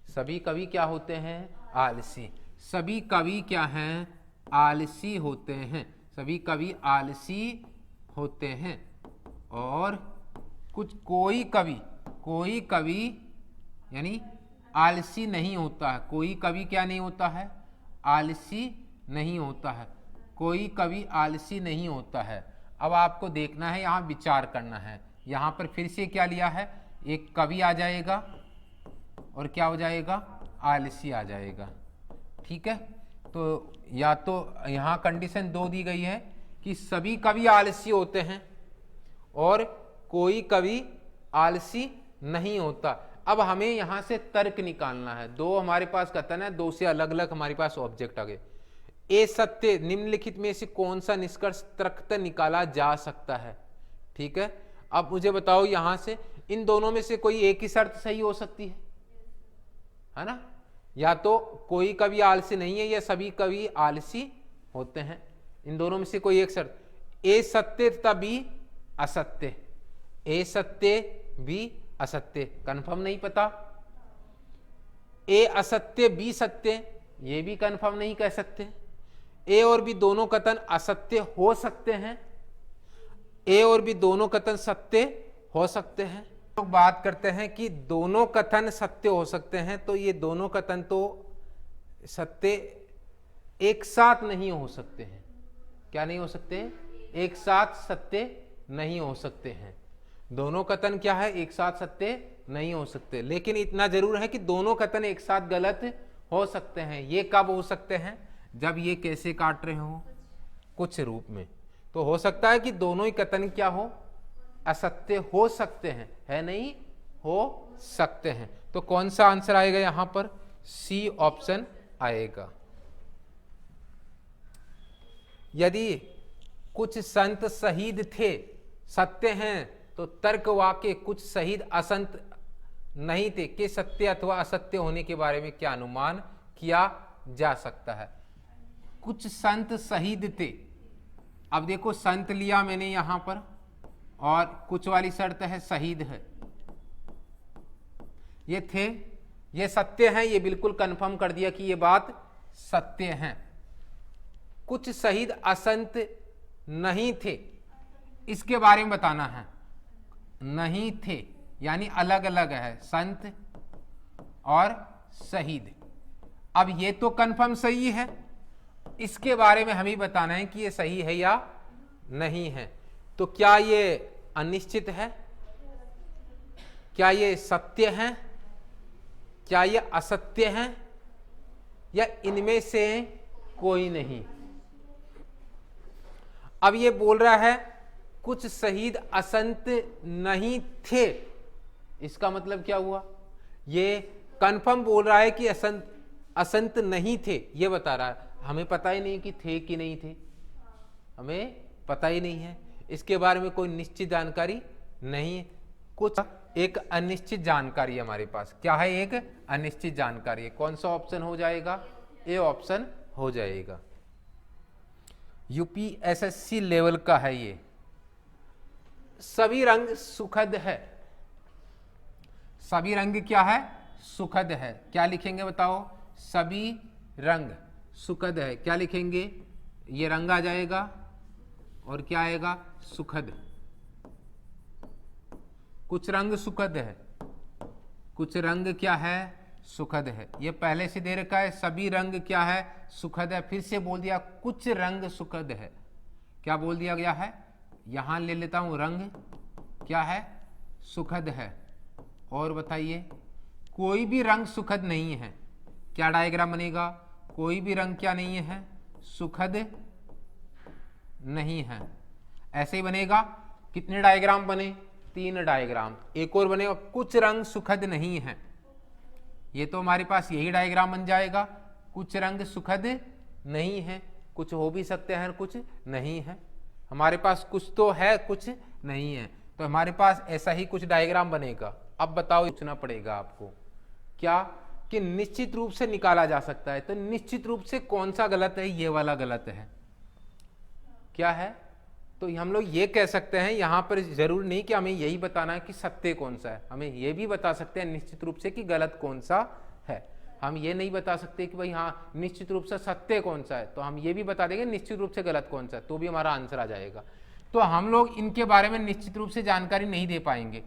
सभी कवि क्या होते हैं, आलसी। सभी कवि क्या हैं, आलसी होते हैं, सभी कवि आलसी होते हैं। और कोई कवि यानी आलसी नहीं होता है। कोई कवि क्या नहीं होता है, आलसी नहीं होता है। कोई कवि आलसी नहीं होता है। अब आपको देखना है, यहाँ विचार करना है। यहाँ पर फिर से क्या लिया है, एक कवि आ जाएगा और क्या हो जाएगा, आलसी आ जाएगा। ठीक है, तो या तो यहाँ कंडीशन 2 दी गई है कि सभी कवि आलसी होते हैं और कोई कवि आलसी नहीं होता। अब हमें यहाँ से तर्क निकालना है। 2 हमारे पास कथन है, 2 से अलग अलग हमारे पास ऑब्जेक्ट आ गए। ए सत्य, निम्नलिखित में से कौन सा निष्कर्ष तर्कतः निकाला जा सकता है। ठीक है, अब मुझे बताओ यहाँ से इन दोनों में से कोई एक ही शर्त सही हो सकती है ना? या तो कोई कवि आलसी नहीं है या सभी कवि आलसी होते हैं। इन दोनों में से कोई एक शर्त, ए सत्य तथा बी असत्य, ए सत्य बी असत्य, कंफर्म नहीं पता। ए असत्य बी सत्य, ये भी कंफर्म नहीं कह सकते। ए और बी दोनों कथन असत्य हो सकते हैं, ए और बी दोनों कथन सत्य हो सकते हैं। लोग बात करते हैं कि दोनों कथन सत्य हो सकते हैं, तो ये दोनों कथन तो सत्य एक साथ नहीं हो सकते हैं। क्या नहीं हो सकते, एक साथ सत्य नहीं हो सकते हैं। दोनों कथन क्या है, एक साथ सत्य नहीं हो सकते। लेकिन इतना जरूर है कि दोनों कथन एक साथ गलत हो सकते हैं। ये कब हो सकते हैं, जब ये कैसे काट रहे हो, कुछ रूप में। तो हो सकता है कि दोनों ही कथन क्या हो, असत्य हो सकते हैं, है नहीं, हो सकते हैं। तो कौन सा आंसर आएगा यहां पर, सी ऑप्शन आएगा। यदि कुछ संत शहीद थे सत्य हैं, तो तर्क वाक्य कुछ शहीद असंत नहीं थे के सत्य अथवा असत्य होने के बारे में क्या अनुमान किया जा सकता है। कुछ संत शहीद थे, अब देखो संत लिया मैंने यहां पर, और कुछ वाली शर्त है शहीद है। ये थे, ये सत्य है, ये बिल्कुल कंफर्म कर दिया कि ये बात सत्य है। कुछ शहीद असंत नहीं थे, इसके बारे में बताना है। नहीं थे यानी अलग अलग है, संत और शहीद। अब ये तो कंफर्म सही है, इसके बारे में हमें बताना है कि ये सही है या नहीं है। तो क्या ये अनिश्चित है, क्या ये सत्य है, क्या ये असत्य है, या इनमें से कोई नहीं। अब ये बोल रहा है कुछ शहीद असंत नहीं थे, इसका मतलब क्या हुआ, ये कंफर्म बोल रहा है कि असंत नहीं थे, ये बता रहा है। हमें पता ही नहीं कि थे कि नहीं थे, हमें पता ही नहीं है, इसके बारे में कोई निश्चित जानकारी नहीं है। कुछ एक अनिश्चित जानकारी है हमारे पास। क्या है, एक अनिश्चित जानकारी है। कौन सा ऑप्शन हो जाएगा, ए ऑप्शन हो जाएगा। यूपीएसएससी लेवल का है ये। सभी रंग सुखद है, सभी रंग क्या है, सुखद है। क्या लिखेंगे बताओ, सभी रंग सुखद है, क्या लिखेंगे, ये रंग आ जाएगा और क्या आएगा, सुखद। कुछ रंग सुखद है, कुछ रंग क्या है, सुखद है। ये पहले से दे रखा है, सभी रंग क्या है, सुखद है। फिर से बोल दिया कुछ रंग सुखद है, क्या बोल दिया गया है, यहां ले लेता हूं, रंग क्या है, सुखद है। और बताइए, कोई भी रंग सुखद नहीं है, क्या डायग्राम बनेगा, कोई भी रंग क्या नहीं है, सुखद नहीं है। ऐसे ही बनेगा। कितने डायग्राम बने, 3 डायग्राम। एक और बनेगा, कुछ रंग सुखद नहीं है। ये तो हमारे पास यही डायग्राम बन जाएगा, कुछ रंग सुखद नहीं है। कुछ हो भी सकते हैं, कुछ नहीं है। हमारे पास कुछ तो है, कुछ नहीं है, तो हमारे पास ऐसा ही कुछ डायग्राम बनेगा। अब बताओ, पूछना पड़ेगा आपको क्या, कि निश्चित रूप से निकाला जा सकता है। तो निश्चित रूप से कौन सा गलत है, ये वाला गलत है। क्या है, तो हम लोग ये कह सकते हैं, यहां पर जरूर नहीं कि हमें यही बताना है कि सत्य कौन सा है, हमें ये भी बता सकते हैं निश्चित रूप से कि गलत कौन सा है। हम ये नहीं बता सकते कि भाई हाँ निश्चित रूप से सत्य कौन सा है, तो हम ये भी बता देंगे निश्चित रूप से गलत कौन सा है, तो भी हमारा आंसर आ जाएगा। तो हम लोग इनके बारे में निश्चित रूप से जानकारी नहीं दे पाएंगे,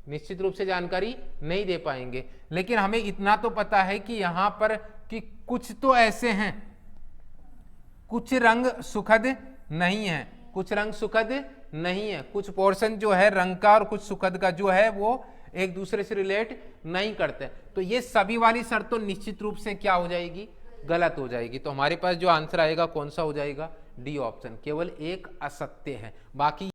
निश्चित रूप से जानकारी नहीं दे पाएंगे। लेकिन हमें इतना तो पता है कि यहां पर कि कुछ तो ऐसे हैं, कुछ रंग सुखद नहीं है, कुछ रंग सुखद नहीं है, कुछ पोर्शन जो है रंग का और कुछ सुखद का जो है वो एक दूसरे से रिलेट नहीं करते। तो ये सभी वाली शर्त तो निश्चित रूप से क्या हो जाएगी, गलत हो जाएगी। तो हमारे पास जो आंसर आएगा कौन सा हो जाएगा, डी ऑप्शन। केवल एक असत्य है, बाकी